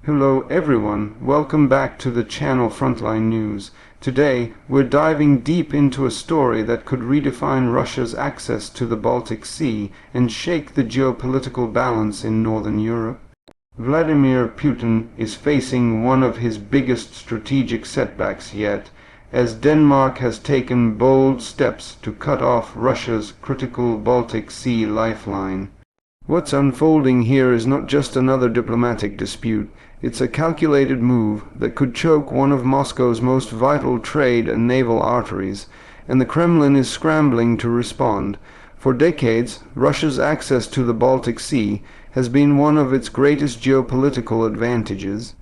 Hello everyone, welcome back to the channel Frontline News. Today, we're diving deep into a story that could redefine Russia's access to the Baltic Sea and shake the geopolitical balance in Northern Europe. Vladimir Putin is facing one of his biggest strategic setbacks yet, as Denmark has taken bold steps to cut off Russia's critical Baltic Sea lifeline. What's unfolding here is not just another diplomatic dispute. It's a calculated move that could choke one of Moscow's most vital trade and naval arteries, and the Kremlin is scrambling to respond. For decades, Russia's access to the Baltic Sea has been one of its greatest geopolitical advantages.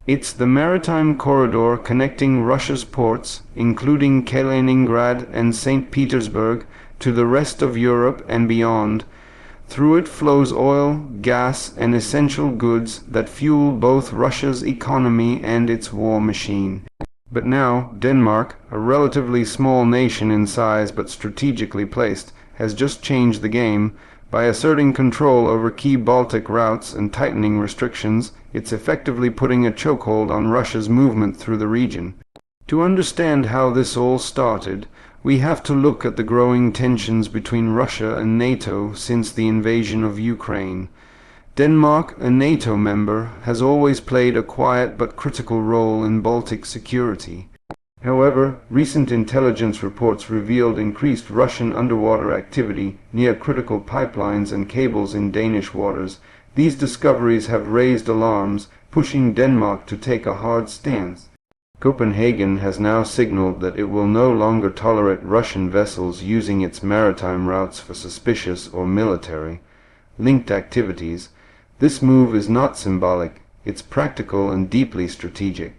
It's the maritime corridor connecting Russia's ports, including Kaliningrad and St. Petersburg, to the rest of Europe and beyond. Through it flows oil, gas, and essential goods that fuel both Russia's economy and its war machine. But now, Denmark, a relatively small nation in size but strategically placed, has just changed the game. By asserting control over key Baltic routes and tightening restrictions, it's effectively putting a chokehold on Russia's movement through the region. To understand how this all started, we have to look at the growing tensions between Russia and NATO since the invasion of Ukraine. Denmark, a NATO member, has always played a quiet but critical role in Baltic security. However, recent intelligence reports revealed increased Russian underwater activity near critical pipelines and cables in Danish waters. These discoveries have raised alarms, pushing Denmark to take a hard stance. Copenhagen has now signaled that it will no longer tolerate Russian vessels using its maritime routes for suspicious or military-linked activities. This move is not symbolic, it's practical and deeply strategic.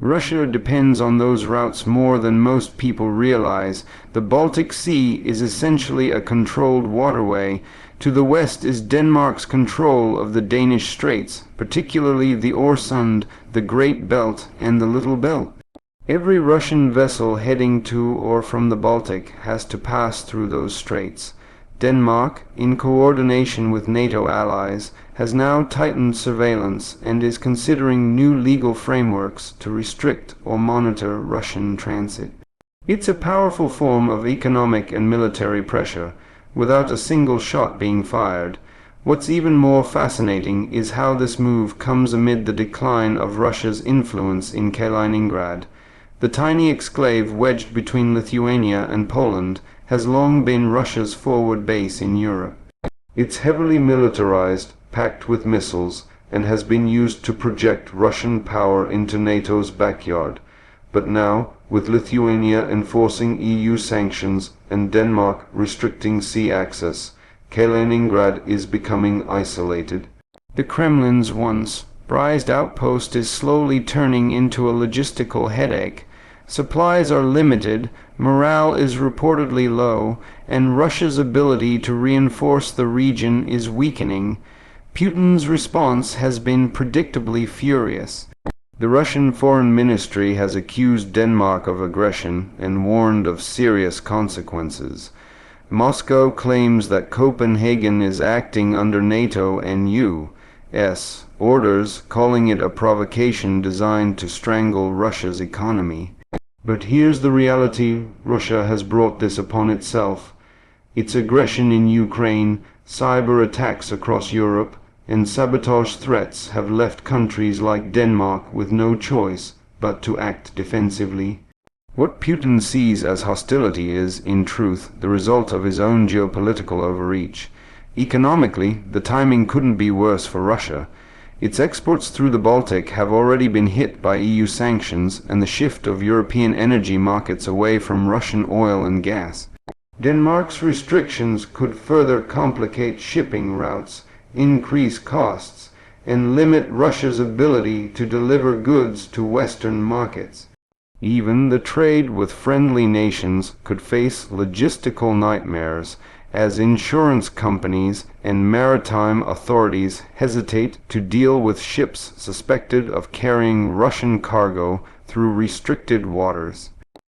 Russia depends on those routes more than most people realize. The Baltic Sea is essentially a controlled waterway. To the west is Denmark's control of the Danish Straits, particularly the Øresund, the Great Belt, and the Little Belt. Every Russian vessel heading to or from the Baltic has to pass through those straits. Denmark, in coordination with NATO allies, has now tightened surveillance and is considering new legal frameworks to restrict or monitor Russian transit. It's a powerful form of economic and military pressure, without a single shot being fired. What's even more fascinating is how this move comes amid the decline of Russia's influence in Kaliningrad. The tiny exclave wedged between Lithuania and Poland has long been Russia's forward base in Europe. It's heavily militarized, packed with missiles, and has been used to project Russian power into NATO's backyard. But now, with Lithuania enforcing EU sanctions and Denmark restricting sea access, Kaliningrad is becoming isolated. The Kremlin's once prized outpost is slowly turning into a logistical headache. Supplies are limited, morale is reportedly low, and Russia's ability to reinforce the region is weakening. Putin's response has been predictably furious. The Russian Foreign Ministry has accused Denmark of aggression and warned of serious consequences. Moscow claims that Copenhagen is acting under NATO and U.S. orders, calling it a provocation designed to strangle Russia's economy. But here's the reality: Russia has brought this upon itself. Its aggression in Ukraine, cyber attacks across Europe, and sabotage threats have left countries like Denmark with no choice but to act defensively. What Putin sees as hostility is, in truth, the result of his own geopolitical overreach. Economically, the timing couldn't be worse for Russia. Its exports through the Baltic have already been hit by EU sanctions and the shift of European energy markets away from Russian oil and gas. Denmark's restrictions could further complicate shipping routes, increase costs, and limit Russia's ability to deliver goods to Western markets. Even the trade with friendly nations could face logistical nightmares, as insurance companies and maritime authorities hesitate to deal with ships suspected of carrying Russian cargo through restricted waters.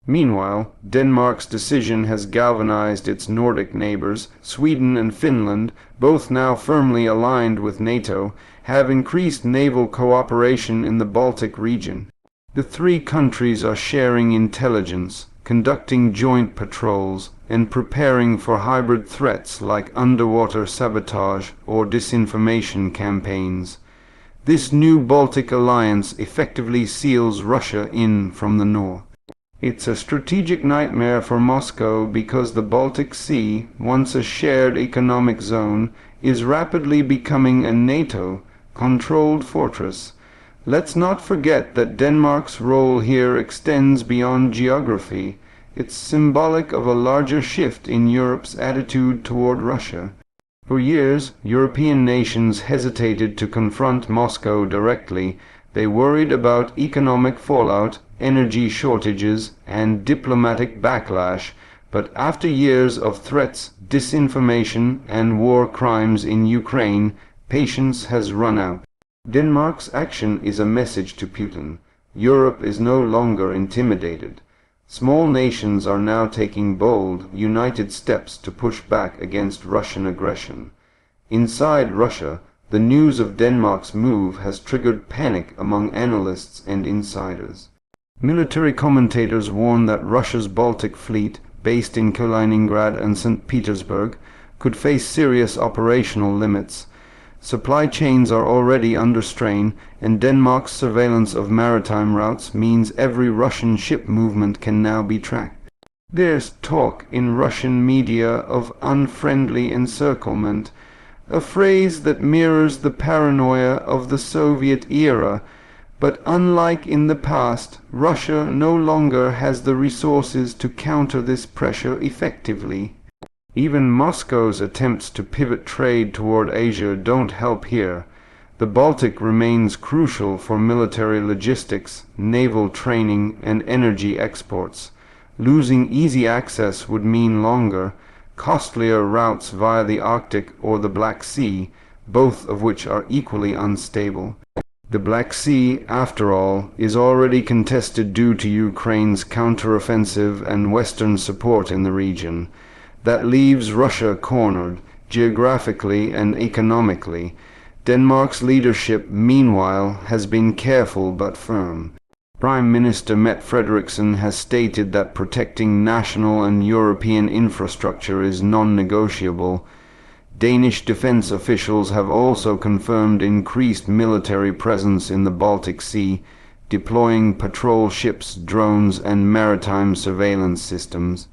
Meanwhile, Denmark's decision has galvanized its Nordic neighbors, Sweden and Finland, both now firmly aligned with NATO, have increased naval cooperation in the Baltic region. The three countries are sharing intelligence, conducting joint patrols, and preparing for hybrid threats like underwater sabotage or disinformation campaigns. This new Baltic alliance effectively seals Russia in from the north. It's a strategic nightmare for Moscow because the Baltic Sea, once a shared economic zone, is rapidly becoming a NATO-controlled fortress. Let's not forget that Denmark's role here extends beyond geography. It's symbolic of a larger shift in Europe's attitude toward Russia. For years, European nations hesitated to confront Moscow directly. They worried about economic fallout, energy shortages, and diplomatic backlash. But after years of threats, disinformation, and war crimes in Ukraine, patience has run out. Denmark's action is a message to Putin. Europe is no longer intimidated. Small nations are now taking bold, united steps to push back against Russian aggression. Inside Russia, the news of Denmark's move has triggered panic among analysts and insiders. Military commentators warn that Russia's Baltic Fleet, based in Kaliningrad and St. Petersburg, could face serious operational limits. Supply chains are already under strain, and Denmark's surveillance of maritime routes means every Russian ship movement can now be tracked. There's talk in Russian media of unfriendly encirclement, a phrase that mirrors the paranoia of the Soviet era. But unlike in the past, Russia no longer has the resources to counter this pressure effectively. Even Moscow's attempts to pivot trade toward Asia don't help here. The Baltic remains crucial for military logistics, naval training, and energy exports. Losing easy access would mean longer, costlier routes via the Arctic or the Black Sea, both of which are equally unstable. The Black Sea, after all, is already contested due to Ukraine's counteroffensive and Western support in the region. That leaves Russia cornered, geographically and economically. Denmark's leadership, meanwhile, has been careful but firm. Prime Minister Mette Frederiksen has stated that protecting national and European infrastructure is non-negotiable. Danish defense officials have also confirmed increased military presence in the Baltic Sea, deploying patrol ships, drones, and maritime surveillance systems.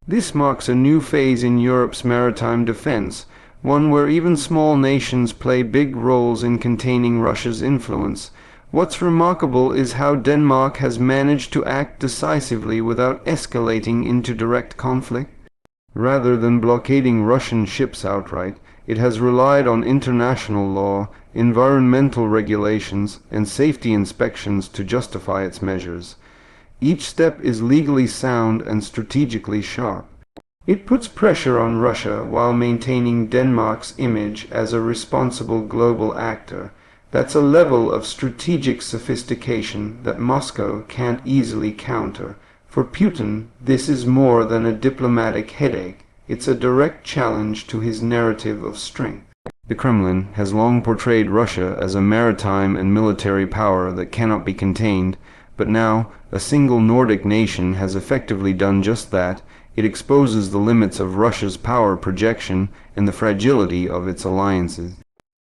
This marks a new phase in Europe's maritime defense, one where even small nations play big roles in containing Russia's influence. What's remarkable is how Denmark has managed to act decisively without escalating into direct conflict. Rather than blockading Russian ships outright, it has relied on international law, environmental regulations, and safety inspections to justify its measures. Each step is legally sound and strategically sharp. It puts pressure on Russia while maintaining Denmark's image as a responsible global actor. That's a level of strategic sophistication that Moscow can't easily counter. For Putin, this is more than a diplomatic headache. It's a direct challenge to his narrative of strength. The Kremlin has long portrayed Russia as a maritime and military power that cannot be contained, but now a single Nordic nation has effectively done just that. It exposes the limits of Russia's power projection and the fragility of its alliances.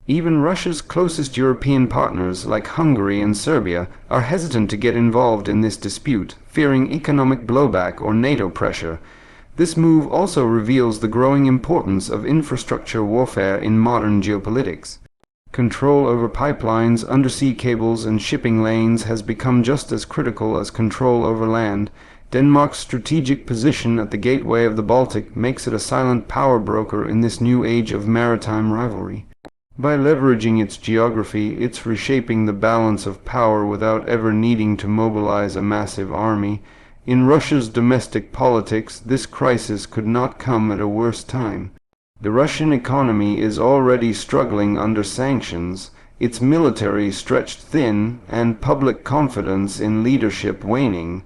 Even Russia's closest European partners, like Hungary and Serbia, are hesitant to get involved in this dispute, fearing economic blowback or NATO pressure. This move also reveals the growing importance of infrastructure warfare in modern geopolitics. Control over pipelines, undersea cables, and shipping lanes has become just as critical as control over land. Denmark's strategic position at the gateway of the Baltic makes it a silent power broker in this new age of maritime rivalry. By leveraging its geography, it's reshaping the balance of power without ever needing to mobilize a massive army. In Russia's domestic politics, this crisis could not come at a worse time. The Russian economy is already struggling under sanctions, its military stretched thin, and public confidence in leadership waning.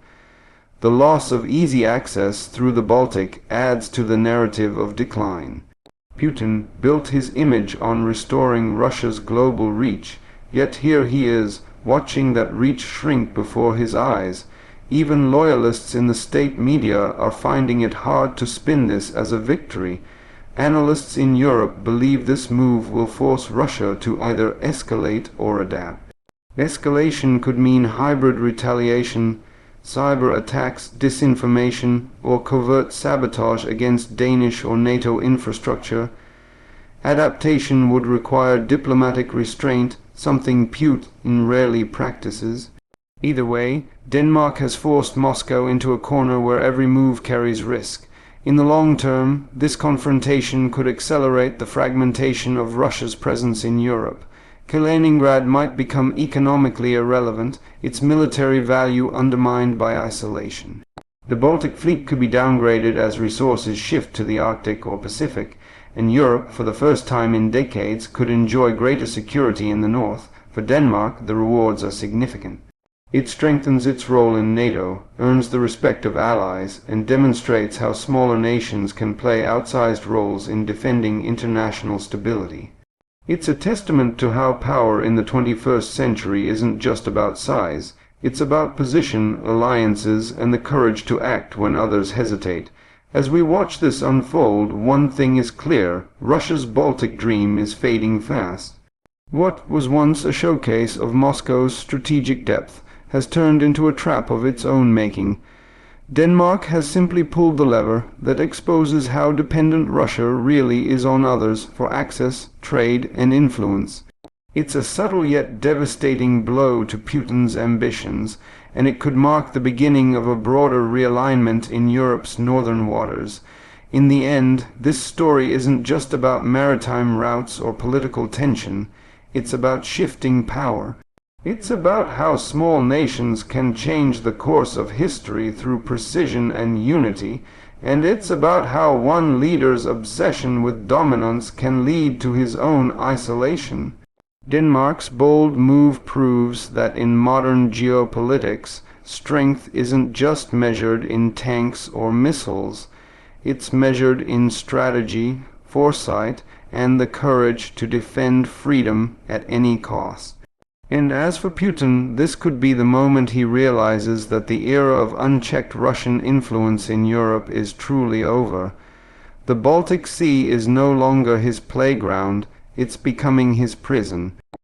The loss of easy access through the Baltic adds to the narrative of decline. Putin built his image on restoring Russia's global reach, yet here he is, watching that reach shrink before his eyes. Even loyalists in the state media are finding it hard to spin this as a victory. Analysts in Europe believe this move will force Russia to either escalate or adapt. Escalation could mean hybrid retaliation, cyber attacks, disinformation, or covert sabotage against Danish or NATO infrastructure. Adaptation would require diplomatic restraint, something Putin rarely practices. Either way, Denmark has forced Moscow into a corner where every move carries risk. In the long term, this confrontation could accelerate the fragmentation of Russia's presence in Europe. Kaliningrad might become economically irrelevant, its military value undermined by isolation. The Baltic Fleet could be downgraded as resources shift to the Arctic or Pacific, and Europe, for the first time in decades, could enjoy greater security in the north. For Denmark, the rewards are significant. It strengthens its role in NATO, earns the respect of allies, and demonstrates how smaller nations can play outsized roles in defending international stability. It's a testament to how power in the 21st century isn't just about size. It's about position, alliances, and the courage to act when others hesitate. As we watch this unfold, one thing is clear: Russia's Baltic dream is fading fast. What was once a showcase of Moscow's strategic depth has turned into a trap of its own making. Denmark has simply pulled the lever that exposes how dependent Russia really is on others for access, trade, and influence. It's a subtle yet devastating blow to Putin's ambitions, and it could mark the beginning of a broader realignment in Europe's northern waters. In the end, this story isn't just about maritime routes or political tension. It's about shifting power. It's about how small nations can change the course of history through precision and unity, and it's about how one leader's obsession with dominance can lead to his own isolation. Denmark's bold move proves that in modern geopolitics, strength isn't just measured in tanks or missiles. It's measured in strategy, foresight, and the courage to defend freedom at any cost. And as for Putin, this could be the moment he realizes that the era of unchecked Russian influence in Europe is truly over. The Baltic Sea is no longer his playground, it's becoming his prison.